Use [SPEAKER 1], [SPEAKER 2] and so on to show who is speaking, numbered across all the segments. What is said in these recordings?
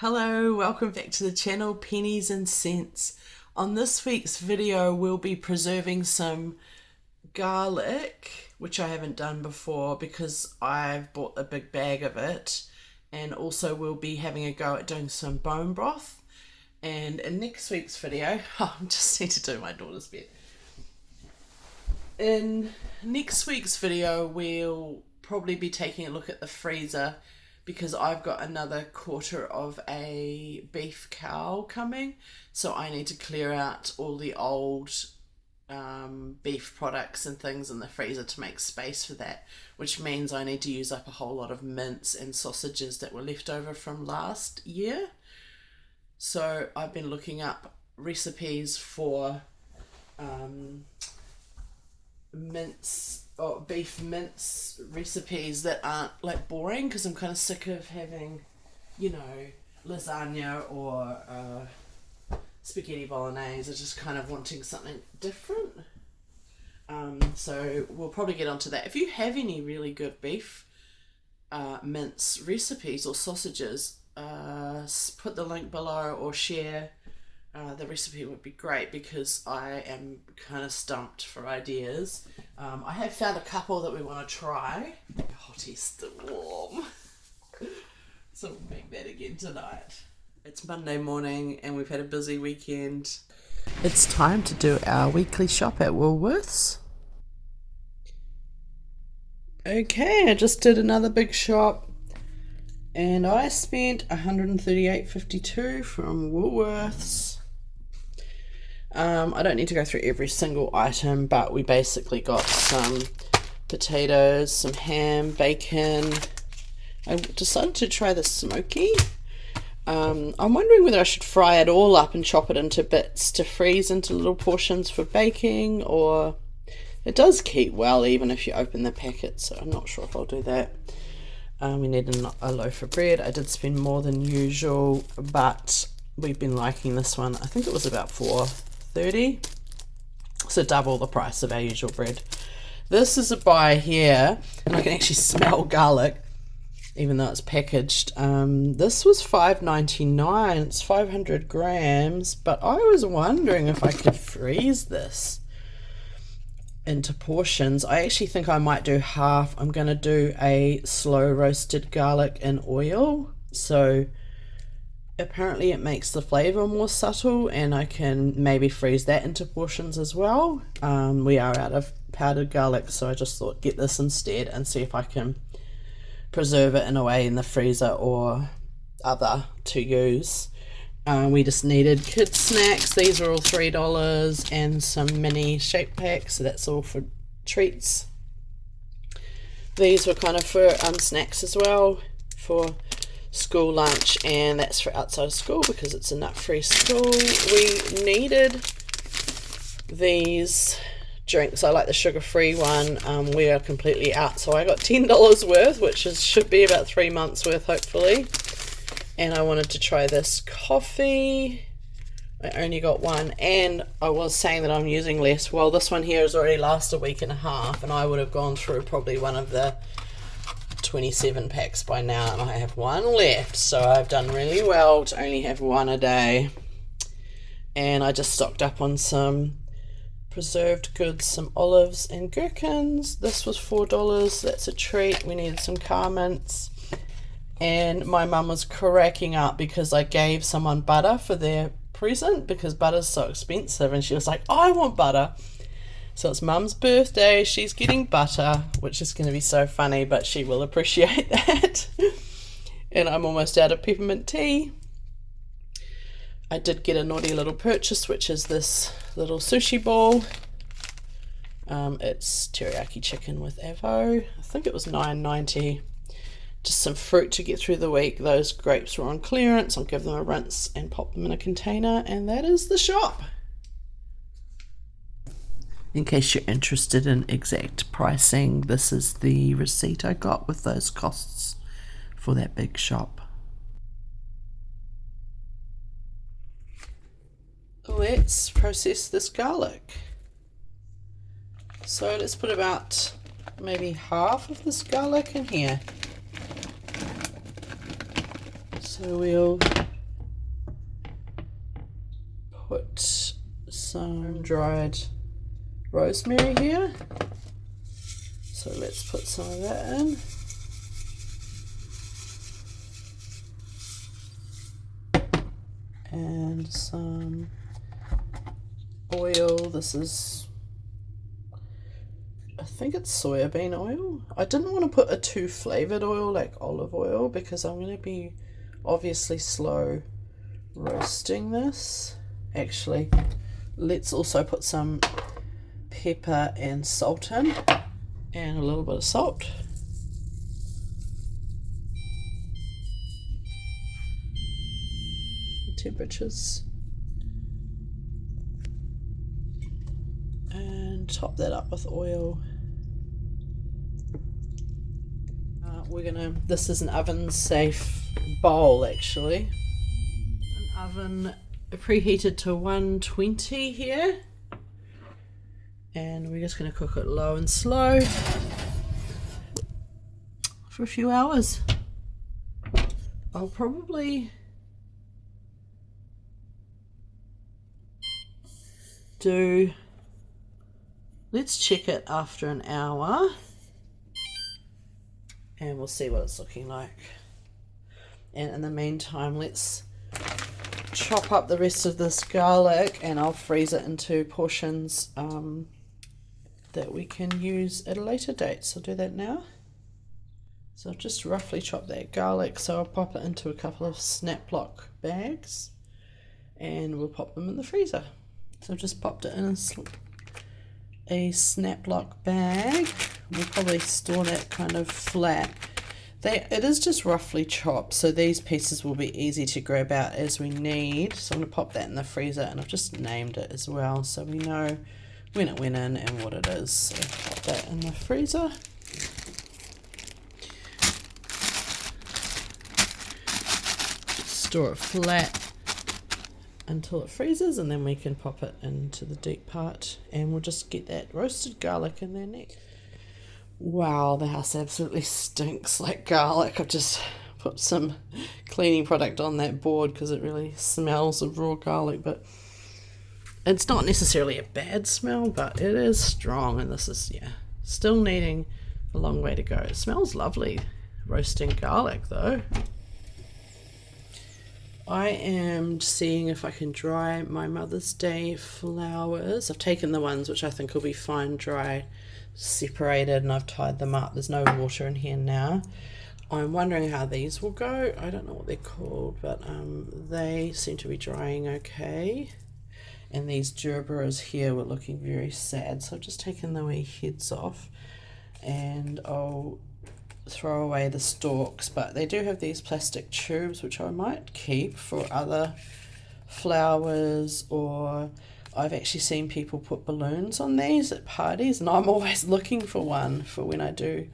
[SPEAKER 1] Hello, welcome back to the channel Pennies and Cents. On this week's video we'll be preserving some garlic, which I haven't done before because I've bought a big bag of it, and also we'll be having a go at doing some bone broth. And in next week's video, I just need to do my daughter's bed. In next week's video we'll probably be taking a look at the freezer because I've got another quarter of a beef cow coming, so I need to clear out all the old beef products and things in the freezer to make space for that, which means I need to use up a whole lot of mince and sausages that were left over from last year. So I've been looking up recipes for beef mince recipes that aren't like boring, because I'm kind of sick of having, lasagna or spaghetti bolognese. I'm just kind of wanting something different. So we'll probably get onto that. If you have any really good beef mince recipes or sausages, put the link below or share the recipe would be great, because I am kind of stumped for ideas. I have found a couple that we want to try. Hottie's still warm. So we'll make that again tonight. It's Monday morning and we've had a busy weekend. It's time to do our weekly shop at Woolworths. Okay, I just did another big shop and I spent $138.52 from Woolworths. I don't need to go through every single item, but we basically got some potatoes, some ham, bacon. I decided to try the smoky. I'm wondering whether I should fry it all up and chop it into bits to freeze into little portions for baking, or it does keep well even if you open the packet, so I'm not sure if I'll do that. We need a loaf of bread. I did spend more than usual, but we've been liking this one. I think it was about $4.30, so double the price of our usual bread. This is a buy here, and I can actually smell garlic even though it's packaged. This was $5.99. It's 500 grams, but I was wondering if I could freeze this into portions. I actually think I might do half. I'm going to do a slow roasted garlic in oil, so apparently it makes the flavor more subtle, and I can maybe freeze that into portions as well. We are out of powdered garlic, so I just thought get this instead and see if I can preserve it in a way in the freezer or other to use. We just needed kids snacks. These are all $3, and some mini shake packs, so that's all for treats. These were kind of for snacks as well for school lunch, and that's for outside of school because it's a nut-free school. We needed these drinks. I like the sugar-free one. We are completely out, so I got $10 worth, which should be about 3 months worth hopefully. And I wanted to try this coffee. I only got one, and I was saying that I'm using less. Well, this one here has already lasted a week and a half, and I would have gone through probably one of the 27 packs by now, and I have one left, so I've done really well to only have one a day. And I just stocked up on some preserved goods, some olives and gherkins. This was $4. That's a treat. We needed some car mints, and my mum was cracking up because I gave someone butter for their present because butter's so expensive, and she was like, I want butter. So it's Mum's birthday, she's getting butter, which is going to be so funny, but she will appreciate that. And I'm almost out of peppermint tea. I did get a naughty little purchase, which is this little sushi ball. It's teriyaki chicken with avo. I think it was $9.90. Just some fruit to get through the week. Those grapes were on clearance. I'll give them a rinse and pop them in a container, and that is the shop. In case you're interested in exact pricing, this is the receipt I got with those costs for that big shop. Let's process this garlic. So let's put about maybe half of this garlic in here. So we'll home-dried rosemary here. So let's put some of that in. And some oil. This is, I think it's soybean oil. I didn't want to put a too flavored oil like olive oil because I'm going to be obviously slow roasting this. Actually, let's also put some pepper and salt in, and a little bit of salt. Temperatures. And top that up with oil. This is an oven safe bowl actually. An oven preheated to 120 here. And we're just going to cook it low and slow for a few hours. I'll probably let's check it after an hour and we'll see what it's looking like. And in the meantime, let's chop up the rest of this garlic and I'll freeze it into portions that we can use at a later date. So I'll do that now. So I've just roughly chopped that garlic, so I'll pop it into a couple of snap lock bags and we'll pop them in the freezer. So I've just popped it in a snap lock bag. We'll probably store that kind of flat. It is just roughly chopped, so these pieces will be easy to grab out as we need. So I'm going to pop that in the freezer, and I've just named it as well so we know when it went in and what it is. So pop that in the freezer. Store it flat until it freezes, and then we can pop it into the deep part and we'll just get that roasted garlic in there next. Wow, the house absolutely stinks like garlic. I've just put some cleaning product on that board because it really smells of raw garlic, but it's not necessarily a bad smell, but it is strong, and this is, yeah, still needing a long way to go. It smells lovely roasting garlic though. I am seeing if I can dry my Mother's Day flowers. I've taken the ones which I think will be fine dry, separated, and I've tied them up. There's no water in here now. I'm wondering how these will go. I don't know what they're called, but they seem to be drying okay. And these gerberas here were looking very sad, so I've just taken the wee heads off and I'll throw away the stalks, but they do have these plastic tubes which I might keep for other flowers, or I've actually seen people put balloons on these at parties, and I'm always looking for one for when I do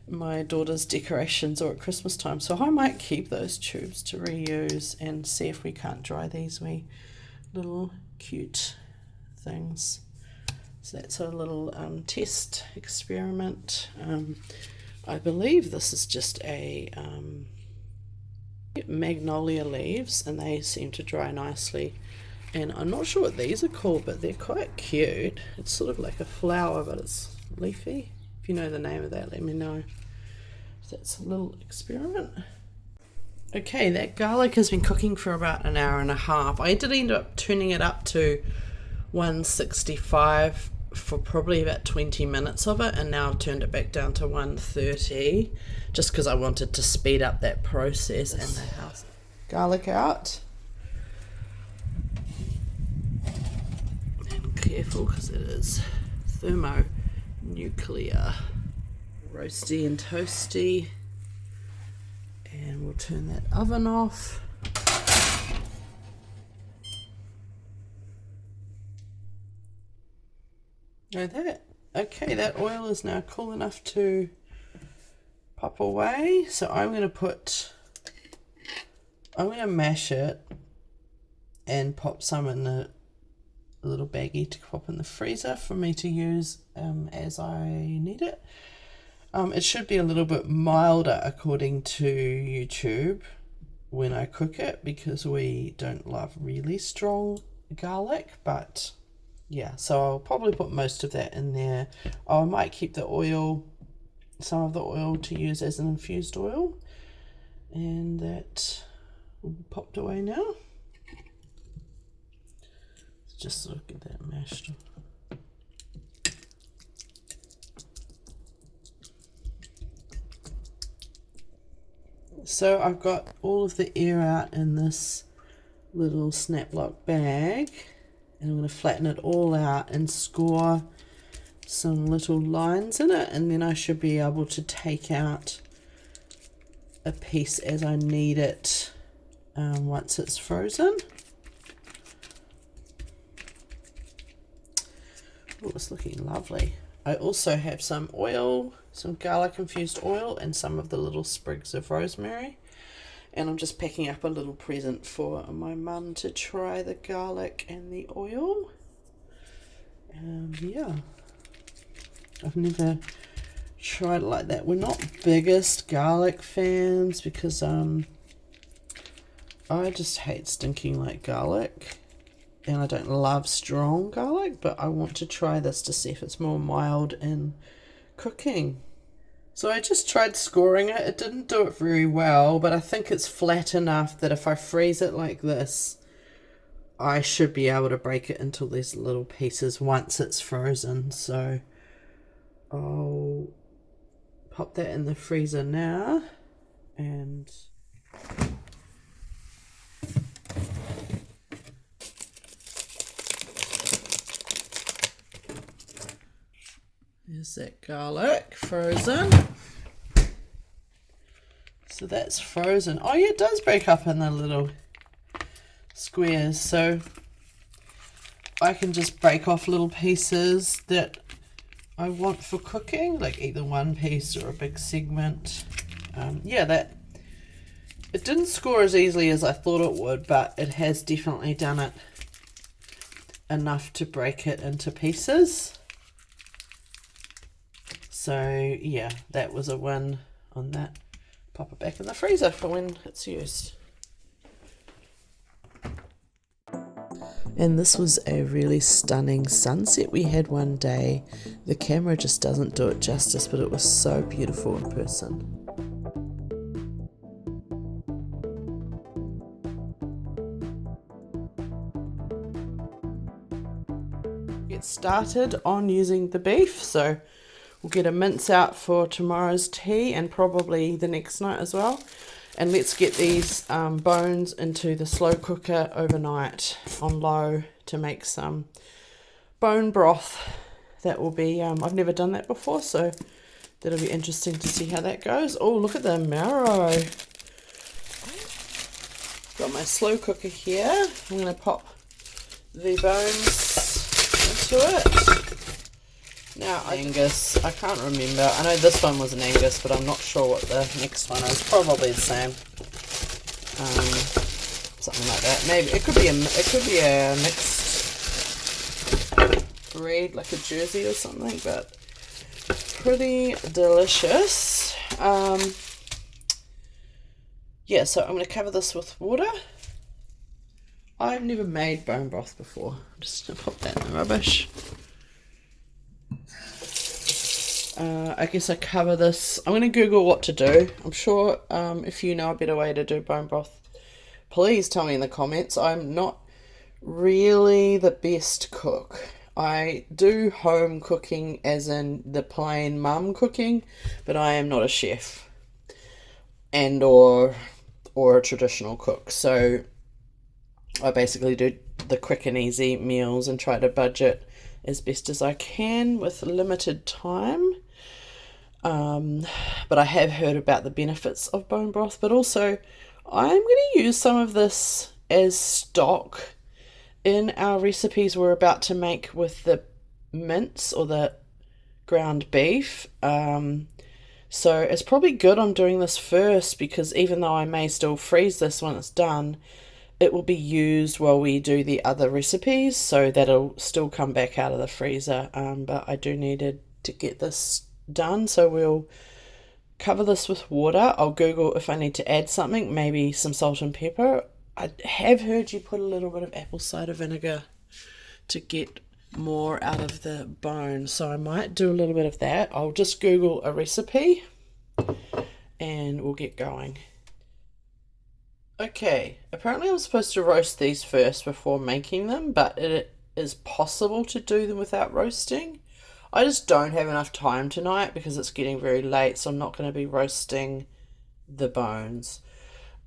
[SPEAKER 1] my daughter's decorations or at Christmas time, so I might keep those tubes to reuse and see if we can't dry these wee little cute things. So that's a little test experiment. I believe this is just a magnolia leaves, and they seem to dry nicely. And I'm not sure what these are called, but they're quite cute. It's sort of like a flower, but it's leafy. If you know the name of that, let me know. So that's a little experiment. Okay, that garlic has been cooking for about an hour and a half. I did end up turning it up to 165 for probably about 20 minutes of it, and now I've turned it back down to 130 just because I wanted to speed up that process. And the house garlic out, and careful because it is thermonuclear, roasty and toasty. And we'll turn that oven off. Okay, that oil is now cool enough to pop away. So I'm going to mash it and pop some in a little baggie to pop in the freezer for me to use as I need it. It should be a little bit milder according to YouTube when I cook it, because we don't love really strong garlic, but yeah, so I'll probably put most of that in there. Oh, I might keep the oil, some of the oil to use as an infused oil. And that will be popped away now. Just sort of get that mashed. So I've got all of the air out in this little snap lock bag, and I'm going to flatten it all out and score some little lines in it, and then I should be able to take out a piece as I need it once it's frozen. Oh, it's looking lovely. I also have some oil, some garlic infused oil, and some of the little sprigs of rosemary. And I'm just packing up a little present for my mum to try the garlic and the oil. Yeah, I've never tried it like that. We're not biggest garlic fans because I just hate stinking like garlic. And I don't love strong garlic, but I want to try this to see if it's more mild in cooking. So I just tried scoring it. It didn't do it very well, but I think it's flat enough that if I freeze it like this, I should be able to break it into these little pieces once it's frozen. So I'll pop that in the freezer now, and there's that garlic frozen. So that's frozen. Oh yeah, it does break up in the little squares. So I can just break off little pieces that I want for cooking, like either one piece or a big segment. Yeah, that it didn't score as easily as I thought it would, but it has definitely done it enough to break it into pieces. So yeah, that was a win on that. Pop it back in the freezer for when it's used. And this was a really stunning sunset we had one day. The camera just doesn't do it justice, but it was so beautiful in person. Get started on using the beef, so we'll get a mince out for tomorrow's tea and probably the next night as well. And let's get these bones into the slow cooker overnight on low to make some bone broth. That will be, I've never done that before, so that'll be interesting to see how that goes. Oh, look at the marrow. Got my slow cooker here. I'm going to pop the bones into it. Now, Angus, I can't remember. I know this one was an Angus, but I'm not sure what the next one is. Probably the same. Something like that. Maybe it could be a mixed breed, like a Jersey or something, but pretty delicious. Yeah, so I'm going to cover this with water. I've never made bone broth before. I'm just going to pop that in the rubbish. I guess I cover this. I'm going to Google what to do. I'm sure if you know a better way to do bone broth, please tell me in the comments. I'm not really the best cook. I do home cooking as in the plain mum cooking, but I am not a chef and or a traditional cook. So I basically do the quick and easy meals and try to budget as best as I can with limited time. But I have heard about the benefits of bone broth, but also I'm going to use some of this as stock in our recipes we're about to make with the mince or the ground beef. So it's probably good I'm doing this first, because even though I may still freeze this when it's done, it will be used while we do the other recipes, so that'll still come back out of the freezer. But I do need to get this done, so we'll cover this with water. I'll Google if I need to add something, maybe some salt and pepper. I have heard you put a little bit of apple cider vinegar to get more out of the bone. So I might do a little bit of that. I'll just Google a recipe and we'll get going. Okay, apparently I'm supposed to roast these first before making them, but it is possible to do them without roasting. I just don't have enough time tonight because it's getting very late, so I'm not going to be roasting the bones.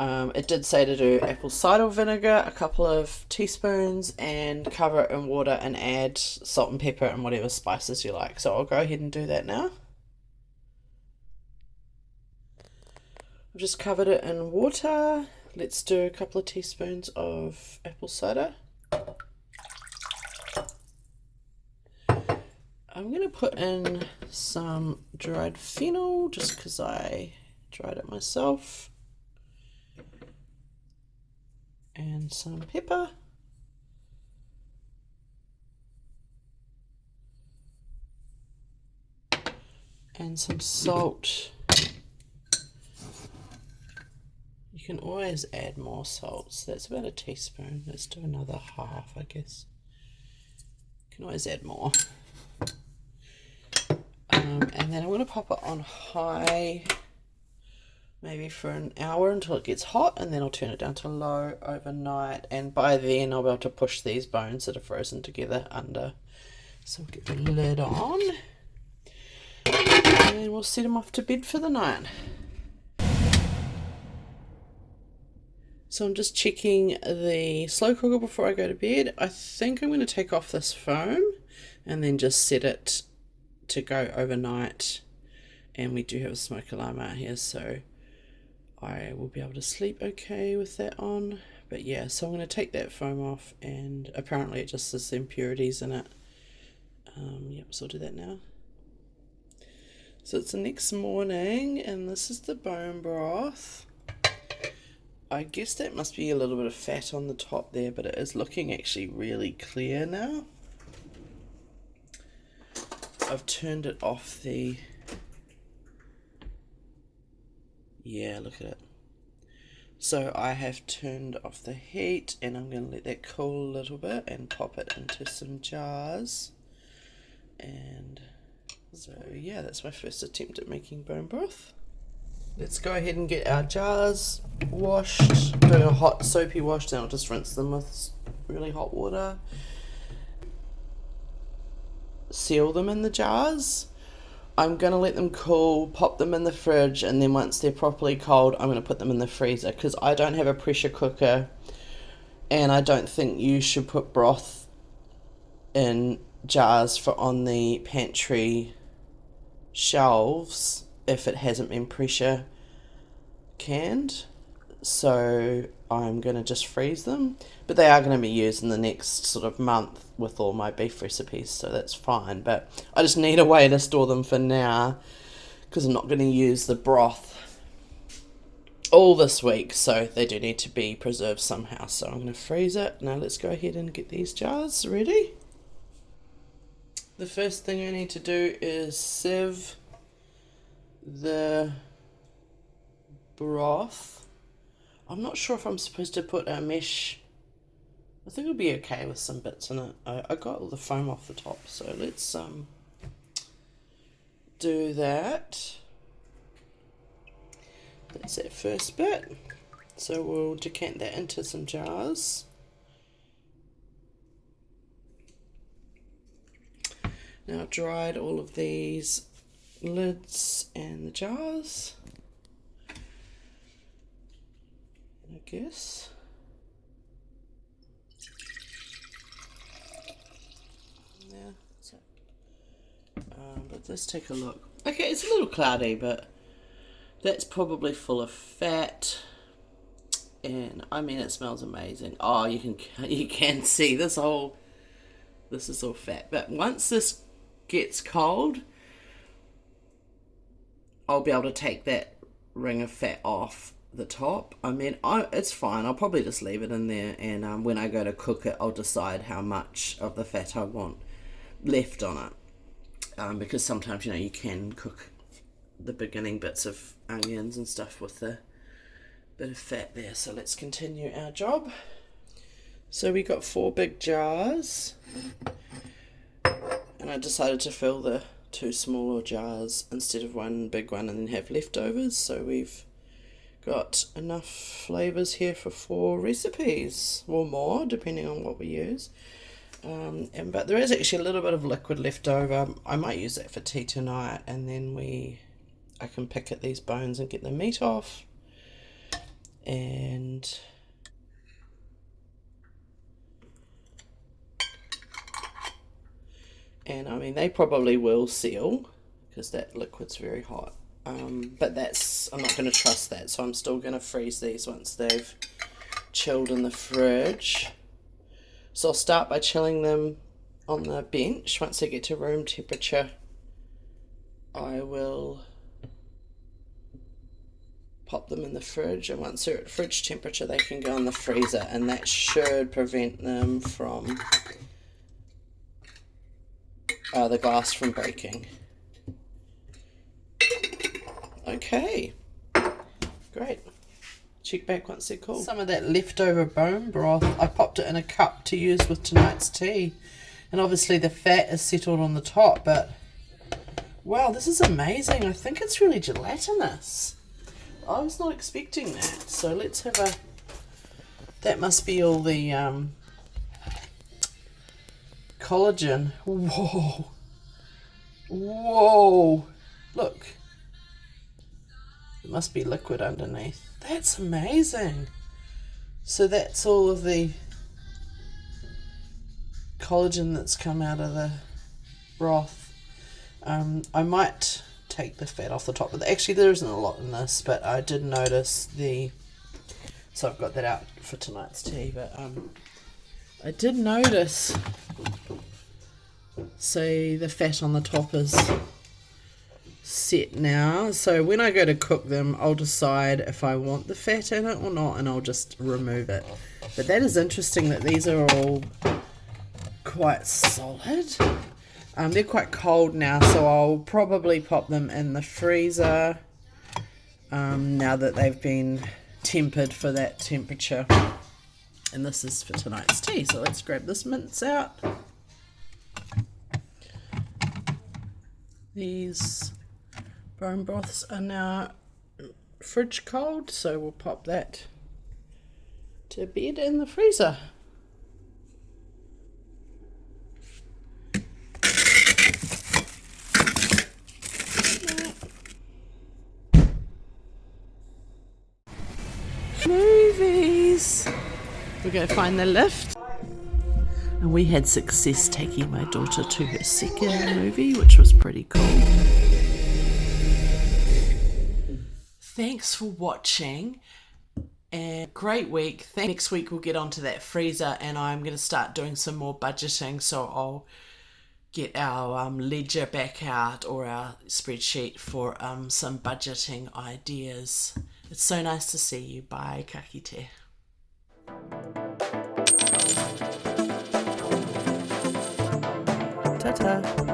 [SPEAKER 1] It did say to do apple cider vinegar, a couple of teaspoons, and cover it in water and add salt and pepper and whatever spices you like. So I'll go ahead and do that now. I've just covered it in water. Let's do a couple of teaspoons of apple cider. I'm going to put in some dried fennel just because I dried it myself. And some pepper. And some salt. You can always add more salt. So that's about a teaspoon. Let's do another half, I guess. You can always add more. And then I'm going to pop it on high, maybe for an hour until it gets hot, and then I'll turn it down to low overnight, and by then I'll be able to push these bones that are frozen together under. So we'll get the lid on, and we'll set them off to bed for the night. So I'm just checking the slow cooker before I go to bed. I think I'm going to take off this foam and then just set it to go overnight, and we do have a smoke alarm out here, so I will be able to sleep okay with that on. But yeah, so I'm going to take that foam off, and apparently it just has the impurities in it. Yep, so I'll do that now. So it's the next morning, and this is the bone broth. I guess that must be a little bit of fat on the top there, but it is looking actually really clear now. I've turned it off the... Yeah, look at it. So I have turned off the heat, and I'm going to let that cool a little bit and pop it into some jars. And so yeah, that's my first attempt at making bone broth. Let's go ahead and get our jars washed. Doing a hot soapy wash, then I'll just rinse them with really hot water. Seal them in the jars. I'm going to let them cool, pop them in the fridge, and then once they're properly cold, I'm going to put them in the freezer, because I don't have a pressure cooker, and I don't think you should put broth in jars for on the pantry shelves if it hasn't been pressure canned. So I'm going to just freeze them, but they are going to be used in the next sort of month with all my beef recipes, so that's fine. But I just need a way to store them for now, because I'm not going to use the broth all this week, so they do need to be preserved somehow. So I'm going to freeze it. Now let's go ahead and get these jars ready. The first thing I need to do is sieve the broth. I'm not sure if I'm supposed to put a mesh. I think it'll be okay with some bits in it. I got all the foam off the top, so let's do that. That's that first bit. So we'll decant that into some jars. Now I've dried all of these lids and the jars, I guess. Yeah, so, but let's take a look. Okay, it's a little cloudy, but that's probably full of fat, and I mean it smells amazing. Oh, you can see this is all fat. But once this gets cold, I'll be able to take that ring of fat off the top. I mean, it's fine. I'll probably just leave it in there, and when I go to cook it, I'll decide how much of the fat I want left on it. Because sometimes, you can cook the beginning bits of onions and stuff with the bit of fat there. So let's continue our job. So we got 4 big jars. And I decided to fill the 2 smaller jars instead of one big one and then have leftovers. So we've got enough flavours here for 4 recipes, or more depending on what we use. But there is actually a little bit of liquid left over. I might use that for tea tonight, and then I can pick at these bones and get the meat off. And I mean, they probably will seal because that liquid's very hot. But I'm not going to trust that, so I'm still going to freeze these once they've chilled in the fridge. So I'll start by chilling them on the bench. Once they get to room temperature, I will pop them in the fridge, and once they're at fridge temperature they can go in the freezer, and that should prevent them from the glass from breaking. Okay, great. Check back once they're cool. Some of that leftover bone broth, I popped it in a cup to use with tonight's tea, and obviously the fat is settled on the top, but wow, this is amazing. I think it's really gelatinous. I was not expecting that. So let's have that must be all the collagen. Whoa, look, it must be liquid underneath. That's amazing. So that's all of the collagen that's come out of the broth. I might take the fat off the top, but actually there isn't a lot in this, but I did notice so I've got that out for tonight's tea, but I did notice, see, the fat on the top is set now, so when I go to cook them I'll decide if I want the fat in it or not, and I'll just remove it. But that is interesting that these are all quite solid. They're quite cold now, so I'll probably pop them in the freezer now that they've been tempered for that temperature. And this is for tonight's tea, so let's grab this mince out. These bone broths are now fridge cold, so we'll pop that to bed in the freezer. Movies. We're going to find the lift. And we had success taking my daughter to her second movie, which was pretty cool. Thanks for watching, and great week. Next week we'll get onto that freezer, and I'm going to start doing some more budgeting, so I'll get our ledger back out, or our spreadsheet, for some budgeting ideas. It's so nice to see you. Bye, ka kite. Ta-ta.